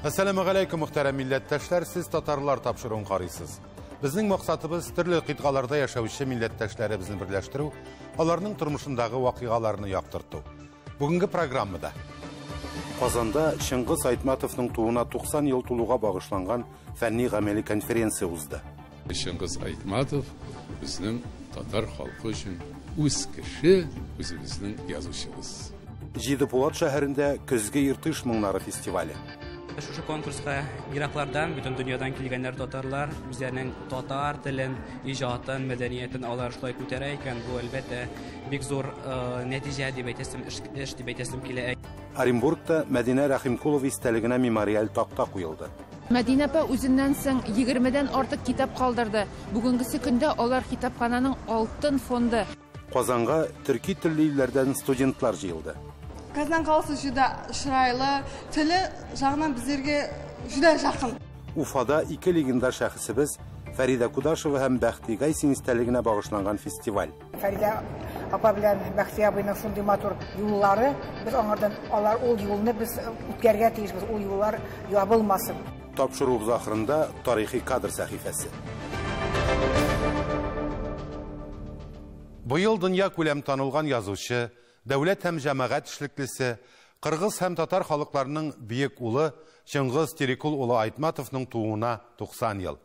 Assalamu alaikum muhterem millettaşlar, siz Tatarlar tapşırığın qarıysız. Bizning maqsadımız türlü qitqalarda yaşavuşu millettaşlarımızı birleştirib, onlarning turmuşundagi vaqialarını yaqtirtib. Bugungi programmada Qozonda Şingiz Aytmatovning tuğuna 90 yıl tuluğa bağışlangan fenni ameli konferensiya uzdi. Şingiz Aytmatov bizning Tatar xalqi uchun o'z kishi, o'zimizning yozuvchimiz. Jidipolot shahrida ko'zga yirtish munlari festivali. Şu konkurska Iraklardan, bütün dünyadan kelganlar Tatarlar, bizlerning Tatar tilin, ijodin, medeniyetini alar şulay ko'taraykan, bu albatta bek zo'r natija deb aytasam, ish deb aytasam kelay. Оренбургда Мәдинә Рәхимқулова истәлегенә мемориаль тақта куелды. Мәдинә апа үзеннән соң 20дән артык китап калдырды. Бүгенгесе көндә алар китапхананың алтын фонды. Казанга төрки телле илләрдән студентлар җыелды. Казан қаласы жүдә шырайлы, тілі жағынан біздерге жүдә жақын. Уфада ике легендар шәхесебез Фәрида Кудашева һәм Бәхти Гайсин истәлегенә багышланган фестиваль. Фәрида апа белән Бәхти абыйның шундый матур юллары, без аңардан алар ул юлны без үткәргә тиешбез, ул юллар ябылмасын. Тапшыру ахырында тарихи кадр сәхифәсе. Бу ел дөнья күләм танылган язучы, дәүләт һәм җәмәгать эшлеклесе, кыргыз һәм татар халыкларының бийек улы Шыңгыз Терекул улы Айтматовның тууына 90 ел.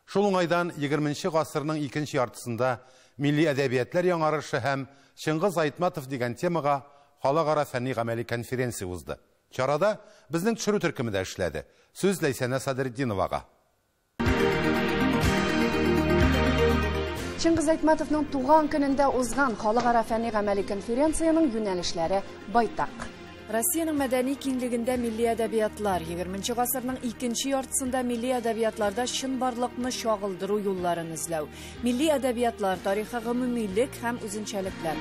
Шул уңайдан 20нче гасырның икенче яртысында милли әдәбиятлар яңарышы һәм Шыңгыз Айтматов дигән темага халыкара фәнни гамәли конференция узды. Чарада безнең төшерү төркеме дә эшләде. Сүз Ләйсәнә Садретдиновага. Шыңгыз Айтматовның туган көнендә узган халыкара фәнни гамәли конференцияның юнәлешләре байтак. Россияның мәдәни киңлегендә милли әдәбиятлар 20нче гасырның икенче яртысында милли әдәбиятларда чын барлыкны чагылдыру юлларын эзләү. Милли әдәбиятлар тарихы гомумилек һәм үзенчәлекләр.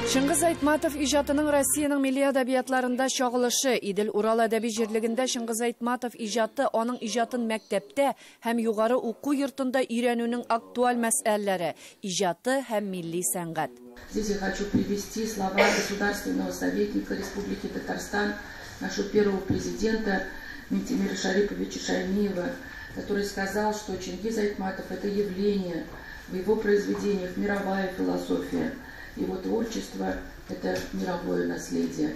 Шыңгыз Айтматов иҗатының Россияның милли әдәбиятларында чагылышы, Идел Урал әдәби җирлегендә Шыңгыз Айтматов иҗаты аның иҗатын мәктәптә һәм югары уку йортында өйрәнүнең актуаль мәсьәләләре, иҗаты һәм милли сәнгать. Здесь я хочу привести слова государственного советника Республики Татарстан, нашего первого президента Ментимира Шариповича Шаймиева, который сказал, что Чингиз Айтматов – это явление, в его произведениях мировая философия, его творчество – это мировое наследие.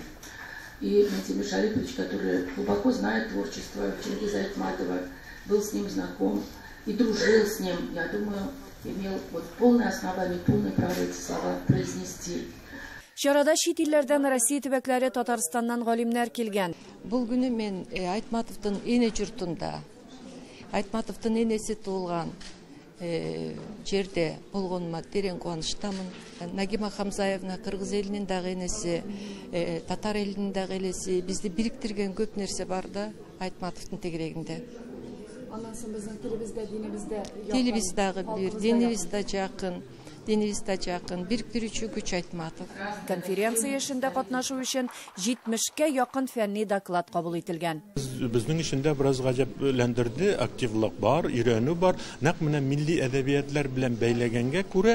И Ментимир Шарипович, который глубоко знает творчество Чингиза Айтматова, был с ним знаком и дружил с ним, я думаю, имел полное основание, полное право эти слова произнести. Чарада чит илләрдән Россия төбәкләре Татарстаннан галимнәр килгән. Бұл күні мен Айтматовтың ене жұртында, Айтматовтың енесі туылған жерде болғаныма терең қуаныштамын. Нагима Хамзаевна қырғыз елінің дағы енесі, татар елінің дағы енесі, бізді біріктірген көп нәрсе бар да Айтматовтың тегерегінде. Телевиздағы бір, деневизда жақын, біріктіруші күч Айтматов. Конференция эшендә катнашу өчен 70кә якын фәнни доклад кабул ителгән. Безнең эшендә бераз гаҗәпләндерде, активлык бар, өйрәнү бар. Нәкъ менә милли әдәбиятлар белән бәйләгәнгә күрә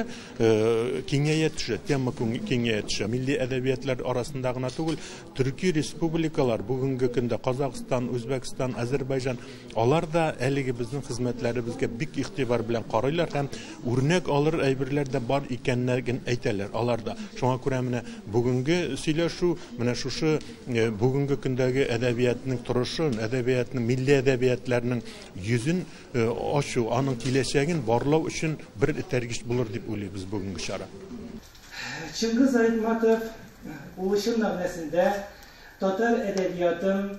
киңәя төшә, тема киңәя төшә. Милли әдәбиятлар арасында гына түгел, төрки республикалар, бүгенге көндә Казакстан, Үзбәкстан, Азәрбайҗан, алар да әлеге безнең хезмәтләребезгә бик игътибар белән карыйлар һәм үрнәк алыр әйберләр бар икәнлеген әйтәләр аларда. Шуңа күрә менә бүгенге сөйләшү, менә шушы бүгенге көндәге әдәбиятның торышын, әдәбиятның милли әдәбиятларның йөзен ачу, аның киләчәген барлау өчен бер тәргиш булыр дип уйлыйбыз бүгенге чара. Шыңгыз Айтматов улышын мәгънәсендә татар әдәбиятын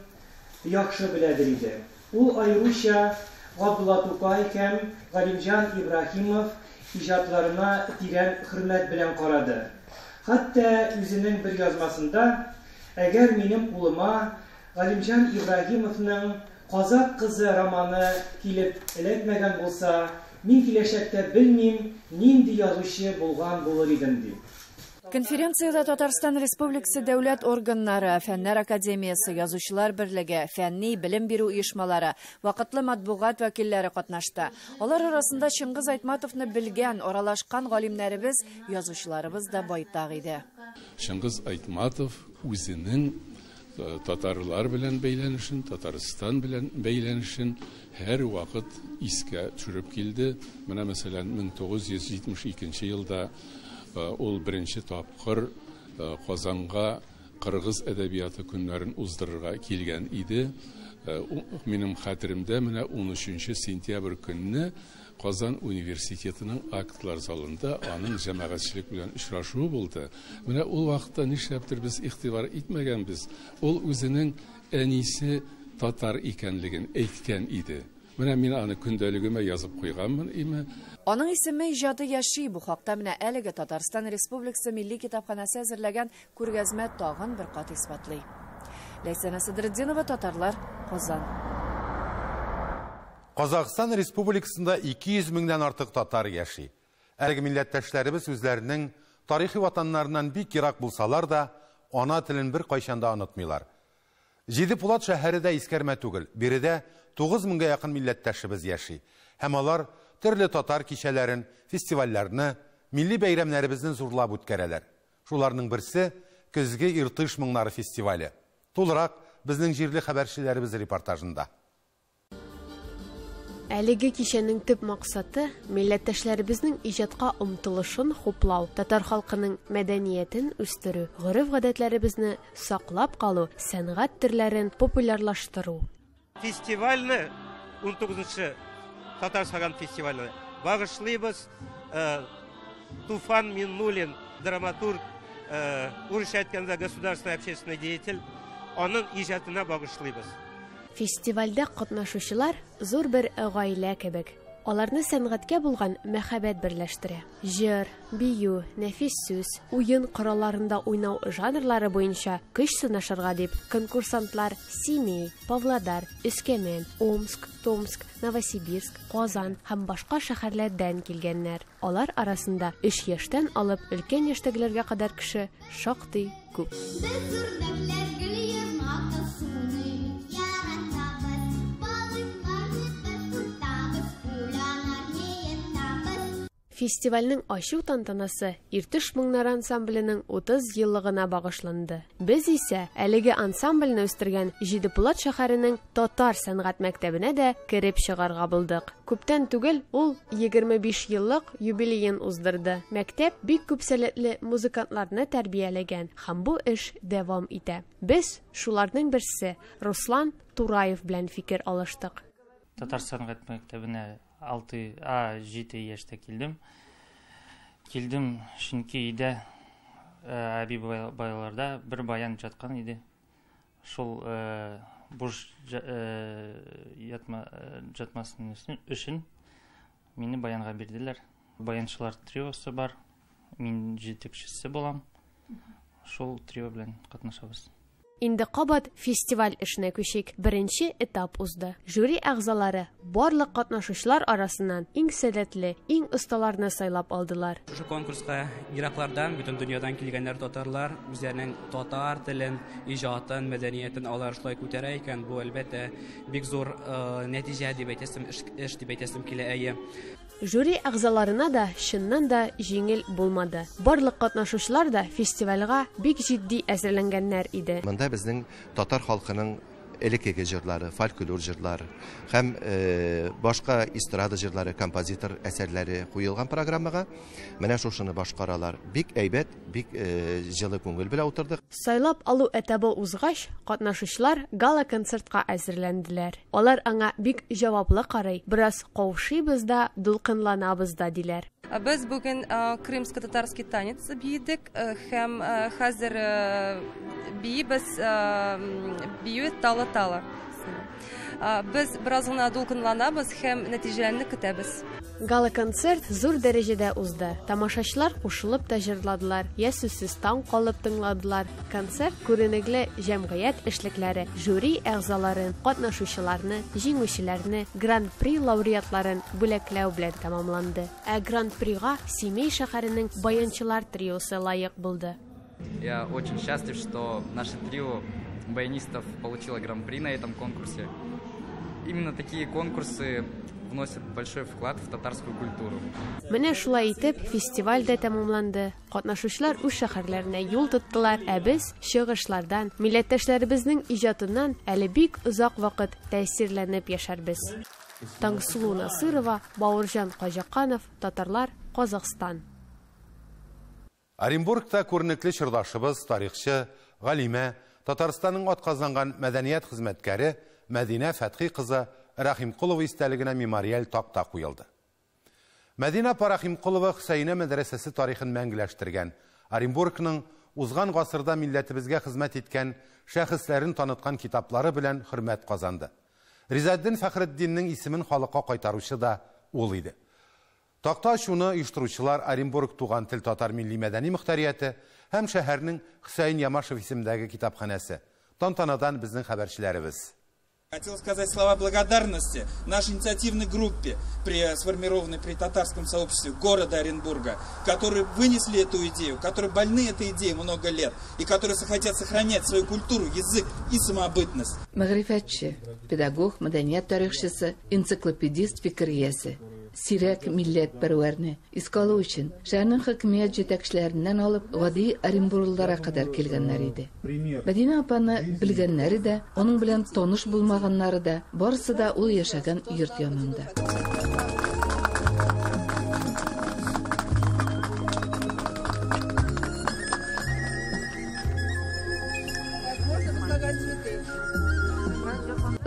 яхшы беләдер иде. Ул аеруча Габдулла Тукай һәм Галимҗан Ибраһимов ижатларына тирән хөрмәт белән карады. Хәтта үзенең бер язмасында, әгәр минем кулыма Галимҗан Ибраһимовның Казак кызы романы килеп эләкмәгән булса, мин киләчәктә белмим, нинди язучы булган булыр идем дип. Конференцияда Татарстан Республикасы дәүләт органнары, Фәннәр академиясы, язучылар берлеге, фәнни белем бирү оешмалары, вакытлы матбугат вәкилләре катнашты. Алар арасында Шыңгыз Айтматовны белгән, аралашкан галимнәребез, язучыларыбыз да байтак иде. Шыңгыз Айтматов үзенең татарлар белән бәйләнешен, Татарстан белән бәйләнешен һәр вакыт искә төшереп килде. Менә мәсәлән 1972 елда ул беренче тапкыр Казанга кыргыз әдәбияты көннәрен уздырырга килгән иде. Минем хәтеремдә менә 13 сентябрь көнне Казан университетының актлар залында аның җәмәгатьчелек белән очрашуы булды. Менә ул вакытта нишләптер без игътибар итмәгәнбез. Ул үзенең әнисе татар икәнлеген әйткән иде. Менә мин аны көндәлегемә язып куйганмын име. Аның исеме иҗаты яши. Бу хакта менә әлеге Татарстан Республикасы Милли китапханасы әзерләгән күргәзмә тагын бер кат исбатлый. Ләйсәнә Садретдинова, Татарлар, Казан. Казакстан Республикасында 200 меңнән артык татар яши. Әлеге милләттәшләребез үзләренең тарихи ватаннарыннан бик ерак булсалар да, ана телен бер кайчанда онытмыйлар. Җидепулат шәһәре дә искәрмә түгел. Биредә 9 меңгә якын милләттәшебез яши. Һәм алар төрле татар кичәләрен, фестивальләрне, милли бәйрәмнәребезне зурлап үткәрәләр. Шуларның берсе көзге Иртыш моңнары фестивале. Тулырак безнең җирле хәбәрчеләребез репортажында. Әлеге кичәнең төп максаты милләттәшләребезнең иҗатка омтылышын хуплау, татар халкының мәдәниятен үстерү, гореф-гадәтләребезне саклап калу, сәнгать төрләрен популярлаштыру. Фестивальне 19-нчы Татар Саган фестивале багышлыйбыз. Туфан Миннулин, драматург, урысча әйткәндә государственный общественный деятель, аның иҗатына багышлыйбыз. Фестивальдә катнашучылар зур бер гаилә кебек. Аларны сәнгатькә булган мәхәббәт берләштерә. Җыр, бию, нәфис сүз, уен коралларында уйнау жанрлары буенча көч сынашырга дип конкурсантлар Семей, Павлодар, Өскәмән, Омск, Томск, Новосибирск, Казан һәм башка шәһәрләрдән килгәннәр. Алар арасында 3 яшьтән алып өлкән яшьтәгеләргә кадәр кеше шактый күп. Фестивальнең ачу тантанасы Иртыш моңнары ансамбленең 30 еллыгына багышланды. Без исә әлеге ансамбльне үстергән Җидепулат шәһәренең татар сәнгать мәктәбенә дә кереп чыгарга булдык. Күптән түгел ул 25 еллык юбилеен уздырды. Мәктәп бик күп сәләтле музыкантларны тәрбияләгән һәм бу эш дәвам итә. Без шуларның берсе Руслан Тураев белән фикер алыштык. Татар сәнгать мәктәбенә 6-7 яшьтә килдем, чөнки өйдә әби байларда бер баян жаткан иде. Шул буш жатмасын өчен мине баянга бирделәр. Баянчылар триосы бар, мин җитәкчесе булам. Шул трио белән катнашабыз. Инде кабат фестиваль эшенә күчик. Беренче этап узды. Жюри әгъзалары барлык катнашучылар арасыннан иң сәләтле, иң осталарны сайлап алдылар. Шушы конкурска ераклардан, бүтән дөньядан килгәннәр татарлар үзләренең татар телен, иҗатын, мәдәниятен алар шулай күтәрә икән. Бу әлбәттә бик зур нәтиҗә дип әйтәсем, эш дип әйтәсем килә. Жюри әгъзаларына да чыннан да җиңел булмады. Барлык катнашучылар да фестивальгә бик җитди әзерләнгәннәр иде. Монда безнең татар халкының элекеге җырлары, фольклор җырлары һәм башка эстрада җырлары, композитор әсәрләре куелган программага. Менә шушыны башкаралар. Бик әйбәт, бик җылы күңел белән утырдык. Сайлап алу этабы узгач, катнашучылар гала концертка әзерләнделәр. Алар аңа бик җаваплы карый. Бераз каушыйбыз да, дулкынланабыз да диләр. Без бүген кримско-татарский танец бийдек һәм хәзер биебез бию талы-талы. Без бераз гына дулкынланабыз һәм нәтиҗәләрне көтәбез. Гала-концерт зур дәрәҗәдә узды. Тамашачылар кушылып та җырладылар, я сүзсез таң калып тыңладылар. Концерт күренекле җәмгыять эшлекләре, жюри әгъзаларын, катнашучыларны, җиңүчеләрне, гран-при лауреатларын бүләкләү белән тәмамланды. Гран-прига Семей шәһәренең баянчылар триосы лаек булды. Я очень счастлив, что наше трио баянистов получило гран-при на этом конкурсе. Именно такие конкурсы вносит большой вклад в татарскую культуру. Менә шулай итеп, фестиваль дә тәмамланды. Катнашучылар үз шәһәрләренә юл тоттылар, ә без чыгышлардан, милләттәшләребезнең иҗатыннан әле бик озак вакыт тәэсирләнеп яшәрбез. Таңсылу Насырова, Бауыржан Каҗаканов, Татарлар, Казакстан. Оренбургта күренекле чордашыбыз, тарихчы, галимә, Татарстанның атказанган мәдәният хезмәткәре Мәдинә Фәтхи кызы Рахимкулова истәлегенә мемориаль такта куелды. Мәдинә Рахимкулова Хөсәйнә мәдрәсәсе тарихын мәңгеләштергән, Оренбургның узган гасырда милләтебезгә хезмәт иткән шәхесләрен таныткан китаплары белән хөрмәт казанды. Ризаддин Фәхретдиннең исемен халыкка кайтаручы да ул иде. Такта ачуны оештыручылар Оренбург туган тел татар милли мәдәни мөхтәрияте һәм шәһәрнең Хөсәйн Ямашев исемендәге китапханәсе. Тантанадан безнең хәбәрчеләребез. Хотел сказать слова благодарности нашей инициативной группе, сформированной при татарском сообществе города Оренбурга, которые вынесли эту идею, которые больны этой идеей много лет и которые хотят сохранять свою культуру, язык и самобытность. Мәгърифәтче, педагог, мәдәният тарихчысы, энциклопедист, фикер иясе. Сирәк милләт пәрвәрне искалу өчен шәһәрнең хакимият җитәкчеләреннән алып, гади оренбурлыларга кадәр килгәннәр иде. Мәдинә апаны белгәннәре дә, аның белән таныш булмаганнары да, барысы да ул яшәгән йорт янында.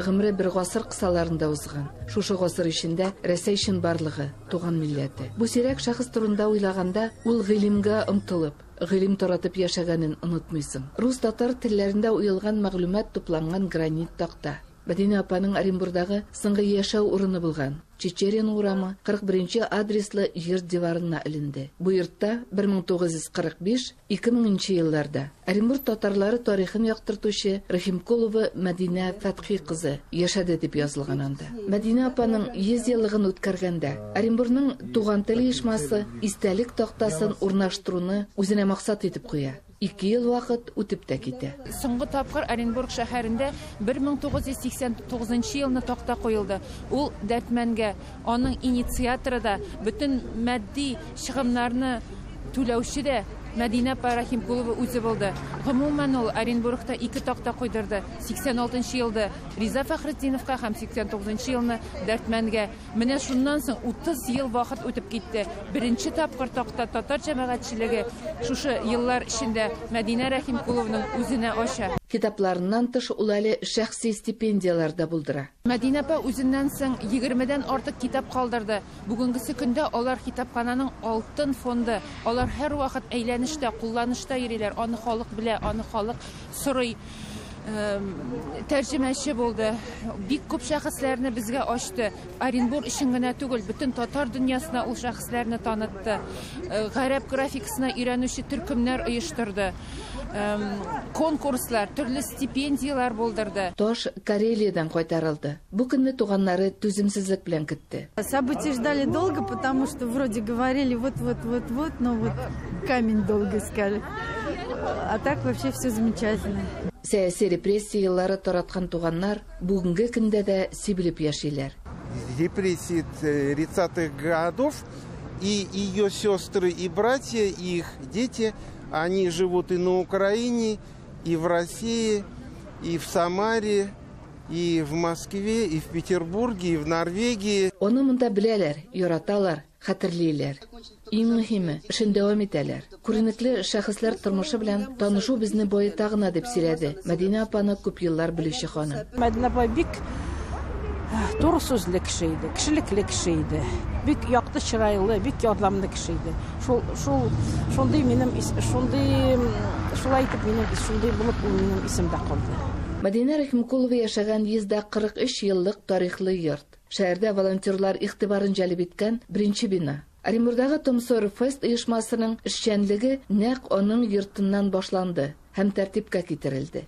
Гомре бер гасыр кысаларында узган. Шушы гасыр ичендә Рәсәй өчен барлыгы, туган милләте. Бу сирәк шәхес турында уйлаганда, ул гыйлемгә омтылып, гыйлем таратып яшәгәнен онытмыйсың. Рус-татар телләрендә уелган мәгълүмат тупланган гранит такта. Мәдинә апаның Оренбургдагы соңгы яшәү урыны булган Чечерин урамы 41-нче адреслы йорт диварына эленде. Бу йортта 1945-2000 елларда Оренбург татарлары тарихын яктыртучы Рахимкулова Мәдинә Фәтхи кызы яшәде дип язылган анда. Мәдинә апаның 100 еллыгын үткәргәндә Оренбургның туган тел оешмасы истәлек тактасын урнаштыруны үзенә максат итеп куя. 2 ел вакыт үтеп тә китә. Соңгы тапкыр Оренбург шәһәрендә 1989 елны такта куелды. Ул дәртмәнгә, аның инициаторы да, бөтен матди чыгымнарны түләүче дә Мәдинә Рахимкулова үзе булды. Гомумән ул Оренбургта 2 такта куйдырды. 86 елда Риза Фәхретдиновка һәм 89 елны дәртмәнгә. Менә шуннан соң 30 ел вакыт үтеп китте. Беренче тапкыр такта татар җәмәгатьчелеге шушы еллар эчендә Мәдинә Рахимкулованың үзенә ача. Китапларыннан тыш ул әле шәхси стипендияларда булдыра. Мәдинә апа үзеннән соң 20дән артык китап калдырды. Бүгенгесе көндә алар китапхананың алтын фонды. Алар һәр вакыт әйләнештә, кулланышта йөриләр. Аны халык белә, аны халык сорый. Тәрҗемәче булды. Бик күп шәхесләрне безгә ачты. Оренбург өчен генә түгел, бөтен татар дөньясына ул шәхесләрне танытты. Гарәп графикасына өйрәнүче төркемнәр оештырды. Конкурслар, төрле стипендиялар булдырды. Тош Карелиядан кайтарылды. Бу көнне туганнары түземсезлек белән көтте. События ждали долго, потому что вроде говорили вот, но вот камень долго искали. А так вообще все замечательно. Сәяси репрессия еллары тараткан туганнар бүгенге көндә дә сибелеп яшиләр. Репрессии 30-х годов, и ее сестры и братья, и их дети, они живут и на Украине, и в России, и в Самаре, и в Москве, и в Петербурге, и в Норвегии. Оны монда беләләр, яраталар, хәтерлиләр. Иң мөһиме, эшен дәвам итәләр. Күренекле шәхесләр тормышы белән танышу безне байыта гына дип сөйләде Мәдинә апаны күп еллар белүче ханым. Мәдинә апа бик туры сүзле кеше иде, кешелекле кеше иде. Бик якты чырайлы, бик ярдәмле кеше иде. Шундый минем шулай итеп минем шундый булып минем исемдә калды. Мәдинә Рахимкулова яшәгән 143 еллык тарихлы йорт. Шәһәрдә волонтерлар игътибарын җәлеп иткән беренче бина. Оренбургдагы Томсор Фест оешмасының эшчәнлеге нәкъ аның йортыннан башланды һәм тәртипкә китерелде.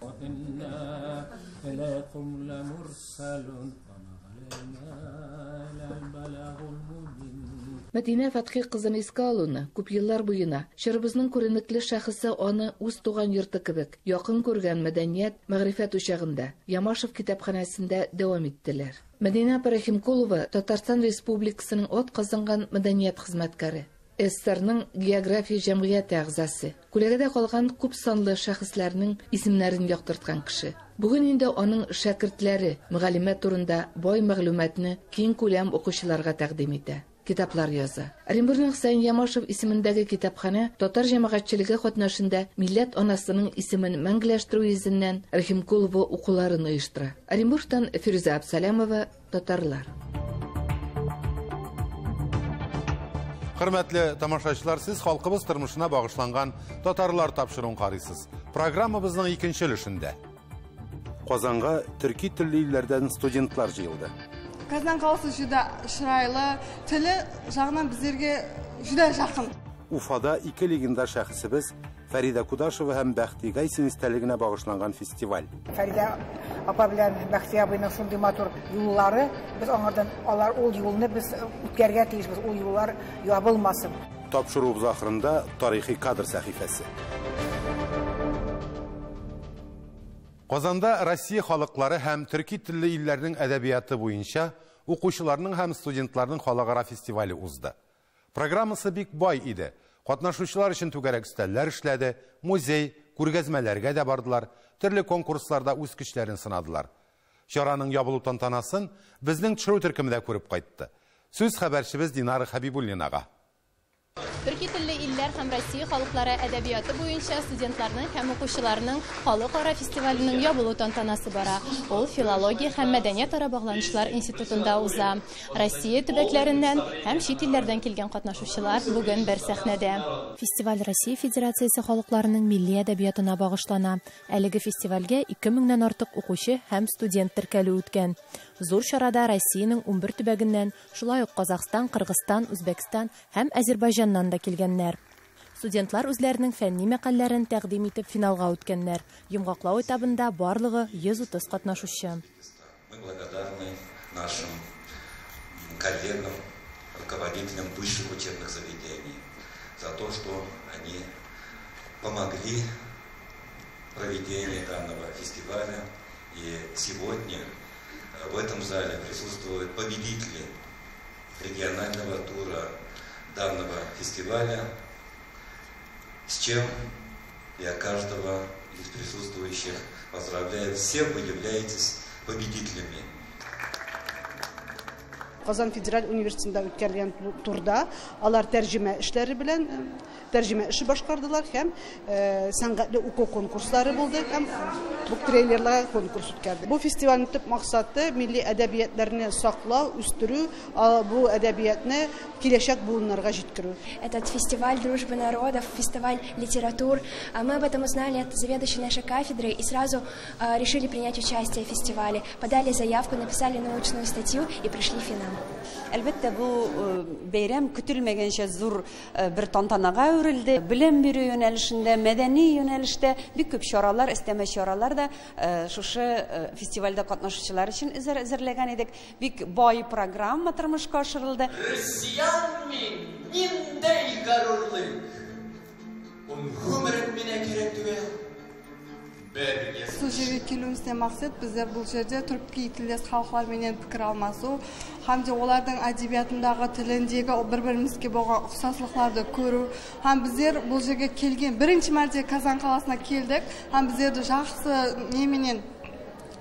Мәдинә Фатхи кызын искә алуны күп еллар буена чорыбызның күренекле шәхесе аны үз туган йорты кебек якын күргән мәдәният, мәгърифәт учагында Ямашев китапханәсендә дәвам иттеләр. Мәдинә Рахимкулова Татарстан Республикасының атказанган мәдәният хезмәткәре. СССРның география җәмгыяте әгъзасы. Күләгәдә калган күп санлы шәхесләрнең исемнәрен яктырткан кеше. Бүген инде аның шәкертләре мөгаллимәт турында бай мәгълүматны киң күләм укучыларга тәкъдим итә. Китаплар яза. Оренбургның Сайын Ямашев исемендәге китапхана татар җәмәгатьчелеге катнашында милләт анасының исемен мәңгеләштерү йөзеннән Рахимкулова укуларын оештыра. Оренбургтан Фируза Абсалямова, татарлар. Хөрмәтле тамашачылар, сез халкыбыз тормышына багышланган татарлар тапшыруын карыйсыз. Программабызның икенче өлешендә Казанга төрки телле илләрдән студентлар җыелды. Казан қаласы жүдә шырайлы, тілі жағынан біздерге жүдә жақын. Уфада ике легендар шәхесебез Фәрида Кудашева һәм Бәхти Гайсин истәлегенә багышланган фестиваль. Фәрида апа белән Бәхти абыйның шундый матур юллары, без аңардан алар ул юлны без үткәргә тиешбез, ул юллар ябылмасын. Тапшыруыбыз ахырында тарихи кадр сәхифәсе. Казанда Россия халыклары һәм төрки телле илләрнең әдәбияты буенча укучыларның һәм студентларның халыкара фестивале узды. Программасы бик бай иде. Катнашучылар өчен түгәрәк өстәлләр эшләде, музей, күргәзмәләргә дә бардылар, төрле конкурсларда үз көчләрен сынадылар. Чараның ябылу тантанасын безнең төшерү төркемендә күреп кайтты. Сүз хәбәрчебез Динара Хәбибуллинага. Төрки телле илләр һәм Россия халыклары әдәбияты буенча студентларның һәм укучыларның халыкара фестиваленең ябылу тантанасы бара. Ул филология һәм мәдәният ара багланышлар институтында уза. Россия төбәкләреннән һәм чит илләрдән килгән катнашучылар бүген бер сәхнәдә. Фестиваль Россия Федерациясе халыкларының милли әдәбиятына багышлана. Әлеге фестивальгә 2000-нән артык укучы һәм студент теркәлү үткән. Зур чарада Россиянең 11 төбәгеннән, шулай ук Казакстан, Кыргызстан, Үзбәкстан һәм Азербайҗаннан да килгәннәр. Студентлар үзләренең фәнни мәкаләләрен тәкъдим итеп финалга үткәннәр. Йомгаклау этабында барлыгы 130 катнашучы. Мы благодарны нашим коллегам, руководителям высших учебных заведений за то, что они помогли проведению данного фестиваля. И сегодня в этом зале присутствуют победители регионального тура данного фестиваля, с чем я каждого из присутствующих поздравляю. Все вы являетесь победителями. Казан Федераль университетында үткәргән турда алар тәрҗемә эшләре белән тәрҗемә эше башкардылар һәм сәнгатьле уку конкурслары булды һәм бу трейлерлар конкурс үткәрде. Бу фестивальнең төп максаты милли әдәбиятларны саклау, үстерү, бу әдәбиятны киләчәк буыннарга җиткерү. Этот фестиваль дружбы народов, фестиваль литератур. Мы об этом узнали от заведующей нашей кафедры и сразу решили принять участие в фестивале. Подали заявку, написали научную статью и пришли в финал. Әлбәттә, бу бәйрәм көтелмәгәнчә зур бер тантанага үрелде. Белем бирү юнәлешендә, мәдәни юнәлештә бик күп чаралар, эстәмә чаралар да шушы фестивальдә катнашучылар өчен әзерләгән идек. Бик бай программа тормышка ашырылды. Россиян мин, ниндәй горурлык. Гомерем минә кирәк түгел. Су җиргә килүебездән максат бездә бу җирдә төрки теллес халыклар менән фикер алмасу һәм аларның әдәбиятындагы телендәге бер-беребезгә булган охшашлыкларны күрү һәм бездер бу җиргә килгән беренче мәртәбә Казан каласына килдек һәм бездә яхшы неменен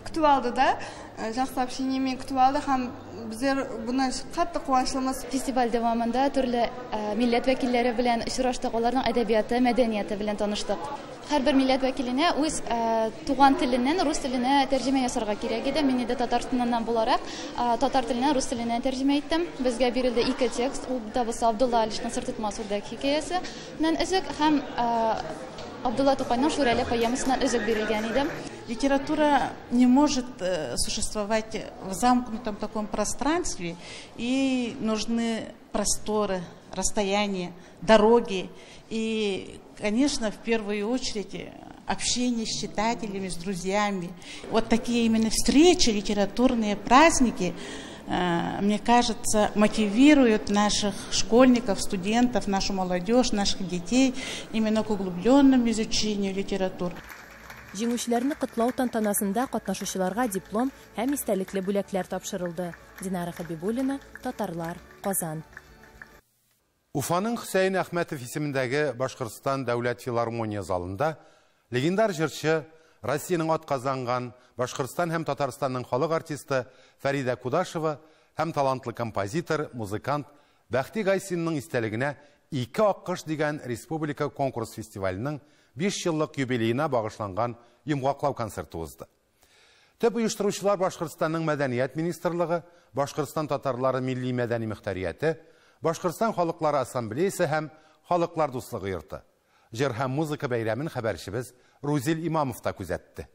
көтү алды да яхшы общение менен көтү алды һәм бездер bundan катты куанычлымыз. Фестиваль дәвамында төрле милләт вәкилләре белән очраштык, аларның әдәбияты, мәдәнияты белән таныштык. Һәрбер милләт вәкиленә үз туган теленнән рус теленә тәрҗемә ясарга кирәк иде. Мин инде Татарстаннан буларак татар теленнән рус теленә тәрҗемә иттем. Безгә бирелде 2 текст. Ул да булса Абдулла Алишның Сыртытмас үрдәк хикәясе. Нән өзек һәм Абдулла Тукайның Шүрәле поэмасыннан өзек бирелгән иде. Литература не может существовать в замкнутом таком пространстве, и нужны просторы, расстояния, дороги. И, конечно, в первую очередь общение с читателями, с друзьями. Вот такие именно встречи, литературные праздники, мне кажется, мотивируют наших школьников, студентов, нашу молодежь, наших детей именно к углубленному изучению литературы. Җиңүчеләрне котлау тантанасында катнашучыларга диплом һәм истәлекле бүләкләр тапшырылды. Динара Хабибуллина, Татарлар, Казан. Уфаның Хөсәйн Әхмәтов исемендәге Башкортстан дәүләт филармония залында легендар җырчы, Россиянең атказанган Башкортстан һәм Татарстанның халык артисты Фәрида Кудашева һәм талантлы композитор, музыкант Бәхти Гайсинның истәлегенә 2 аккыш дигән республика конкурс фестиваленең 5 еллык юбилеена багышланган йомгаклау концерты узды. Төп оештыручылар Башкортстанның Мәдәният министрлыгы, Башкортстан татарлары милли мәдәни мөхтәрияте, Башкортстан халыклары ассамблеясы һәм халыклар дуслыгы йорты. Җыр һәм музыка бәйрәмен хәбәрчебез Рузил Имамов та күзәтте.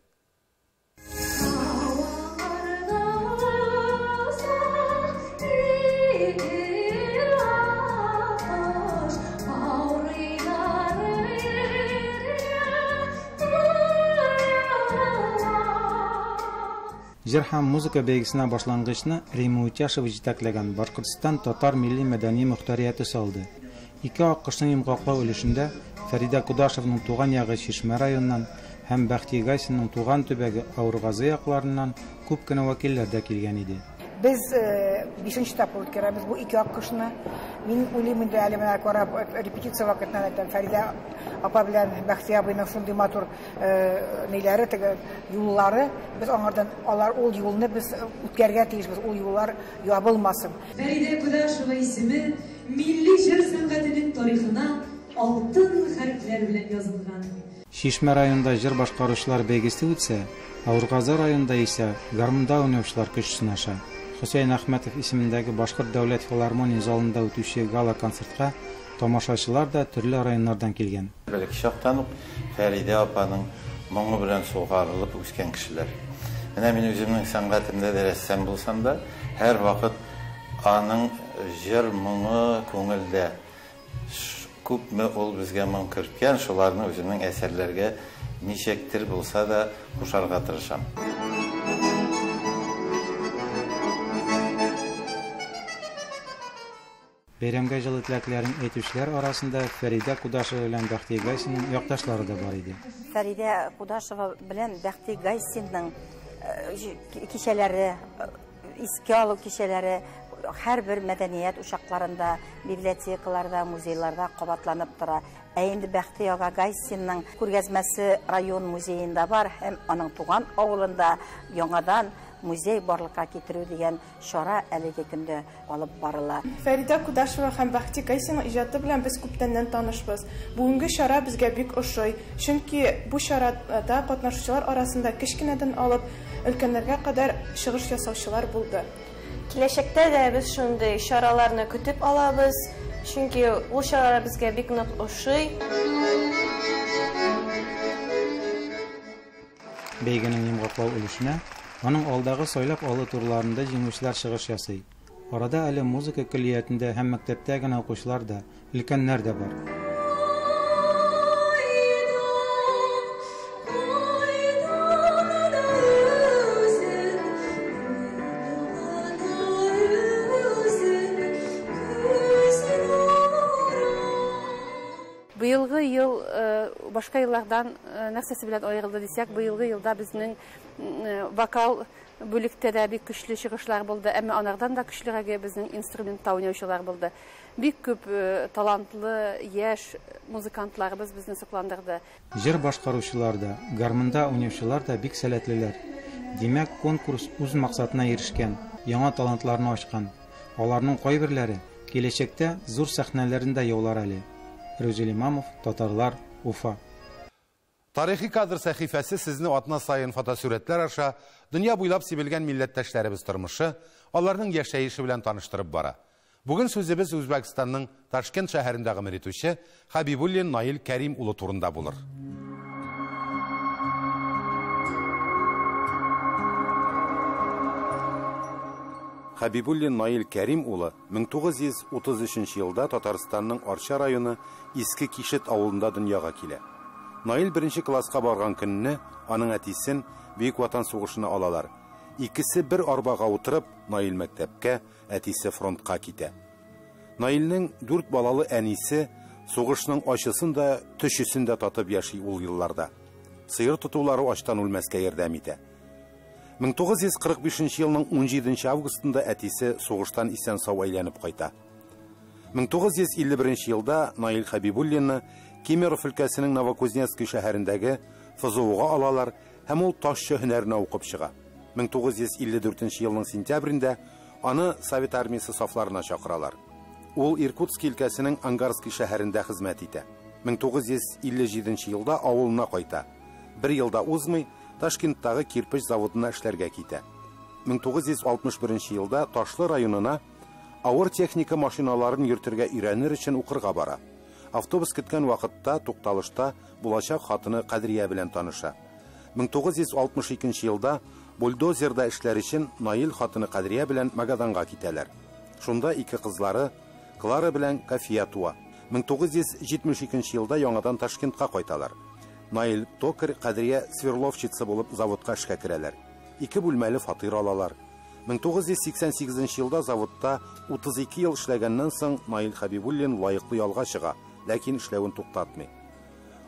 Җыр һәм музыка бәйгесенә башлангычны Рима Утяшева җитәкләгән Башкортстан татар милли мәдәни мөхтәрияте салды. 2 аккышның йомгаклау өлешендә Фәрида Кудашевның туган ягы Чишмә районыннан һәм Бәхти Гайсинның туган төбәге Авыргазы якларыннан күп кенә вәкилләр дә килгән иде. Biz 5-нче тапкыр үткәрәбез бу 2 аккышны. Мин уйлыйм инде әле менә карап репетиция вакытында әйтәм Фәрида апа белән Бәхти абыйның шундый матур ниләре теге юллары, без аңардан алар ул юлны без үткәргә тиешбез, ул юллар ябылмасын. Фәрида Кудашева исеме милли җыр сәнгатенең тарихына алтын хәрефләр белән язылган. Чишмә районында җыр башкаручылар бәйгесе үтсә, Авыргазы районында исә гармунда уйнаучылар көч сынаша. Хөсәйн Әхмәтов исемендәге Башкорт дәүләт филармония залында үтүче гала концертка тамашачылар да төрле районнардан килгән. Бәлки чактан ук Фәрида апаның моңы белән сугарылып үскән кешеләр. Менә мин үземнең сәнгатемдә дә рәссам булсам да, һәр вакыт аның җыр моңы күңелдә күпме ул безгә моң керткән, шуларны үземнең әсәрләргә ничектер булса да кушарга тырышам. Бәйрәмгә җылы теләкләрен әйтүчеләр арасында Фәрида Кудашева белән Бәхти Гайсинның якташлары да бар иде. Фәрида Кудашева белән Бәхти Гайсинның кичәләре, искә алу кичәләре һәрбер мәдәният учакларында, библиотекаларда, музейларда кабатланып тора. Ә инде Бәхти ага Гайсинның күргәзмәсе район музеенда бар һәм аның туган авылында яңадан музей барлыкка китерү дигән шара әлеге көндә алып барыла. Фәрида Кудашева һәм Бәхти Гайсинның иҗаты белән без күптәннән танышбыз. Бүгенге шара безгә бик ошый, чөнки бу шарада катнашучылар арасында кичкенәдән алып өлкәннәргә кадәр чыгыш ясаучылар булды. Киләчәктә дә без шундый шараларны көтеп алабыз, чөнки ул шаралар безгә бик нык ошый. Бәйгенең йомгаклау өлешенә аның алдагы сайлап алу турларында җиңүчеләр чыгыш ясый. Арада әле музыка көллиятендә һәм мәктәптә генә укучылар да, өлкәннәр дә бар. Быелгы ел башка еллардан нәрсәсе белән аерылды дисәк, быелгы елда безнең вокал бүлектә дә бик көчле чыгышлар булды, әмма анардан да көчлерәге безнең инструментта уйнаучылар булды. Бик күп талантлы яшь музыкантларыбыз безне сокландырды. Җыр башкаручылар да, гармунда уйнаучылар да бик сәләтлеләр. Димәк, конкурс үз максатына ирешкән, яңа талантларны ачкан. Аларның кайберләре киләчәктә зур сәхнәләрендә яулар әле. Рузил Имамов, Татарлар, Уфа. Тарихи кадр сәхифәсе сезне атна сайын фотосурәтләр аша дөнья буйлап сибелгән милләттәшләребез тормышы, аларның яшәеше белән таныштырып бара. Бүген сүзебез Үзбәкстанның Ташкент шәһәрендә гомер итүче Хабибуллин Наил Кәрим улы турында булыр. Хабибуллин Наил Кәрим улы 1933 елда Татарстанның Арча районы Иске Кишет авылында дөньяга килә. Наил 1-нче класска барган көнне аның әтисен Бөек Ватан сугышына алалар. Икесе бер арбага утырып, Наил мәктәпкә, әтисе фронтка китә. Наилнең 4 балалы әнисе сугышның ачысын да, төшесен дә татып яши ул елларда. Сыер тотулары ачтан үлмәскә ярдәм итә. 1945 елның 17 августында әтисе сугыштан исән-сау әйләнеп кайта. 1951 елда Наил Хабибуллинны Кемерово өлкәсенең Новокузнецк шәһәрендәге ФЗОга алалар һәм ул ташчы һөнәренә укып чыга. 1954 елның сентябрендә аны Совет армиясе сафларына чакыралар. Ул Иркутск өлкәсенең Ангарский шәһәрендә хезмәт итә. 1957 елда авылына кайта. Бер елда узмый, Ташкенттагы кирпеч заводына эшләргә китә. 1961 елда Ташлы районына авыр техника машиналарын йөртергә өйрәнер өчен укырга бара. Автобус көткән вакытта тукталышта булачак хатыны Кадрия белән таныша. 1962 елда бульдозерда эшләр өчен Наил хатыны Кадрия белән Магаданга китәләр. Шунда ике кызлары Клара белән Кафия туа. 1972 елда яңадан Ташкентка кайталар. Наил токарь, Кадрия сверловщица булып заводка эшкә керәләр. 2 бүлмәле фатир алалар. 1988 елда заводта 32 ел эшләгәннән соң Наил Хабибуллин лаеклы ялга чыга, ләкин эшләвен туктатмый.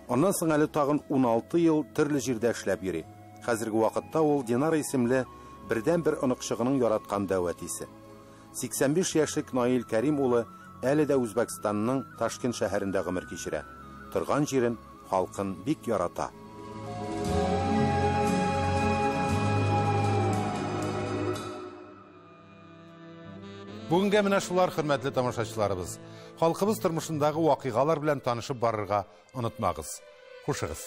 Аннан соң әле тагын 16 ел төрле җирдә эшләп йөри. Хәзерге вакытта ул Динара исемле бердән-бер оныкчыгының яраткан дәвәтисе. 85 яшьлек Наил Кәрим улы әле дә Үзбәкстанның Ташкент шәһәрендә гомер кичерә. Торган җирен, халкын бик ярата. Бүгенгә менә шулар, хөрмәтле тамашачыларыбыз. Халкыбыз тормышындагы вакыйгалар белән танышып барырга онытмагыз. Хушыгыз.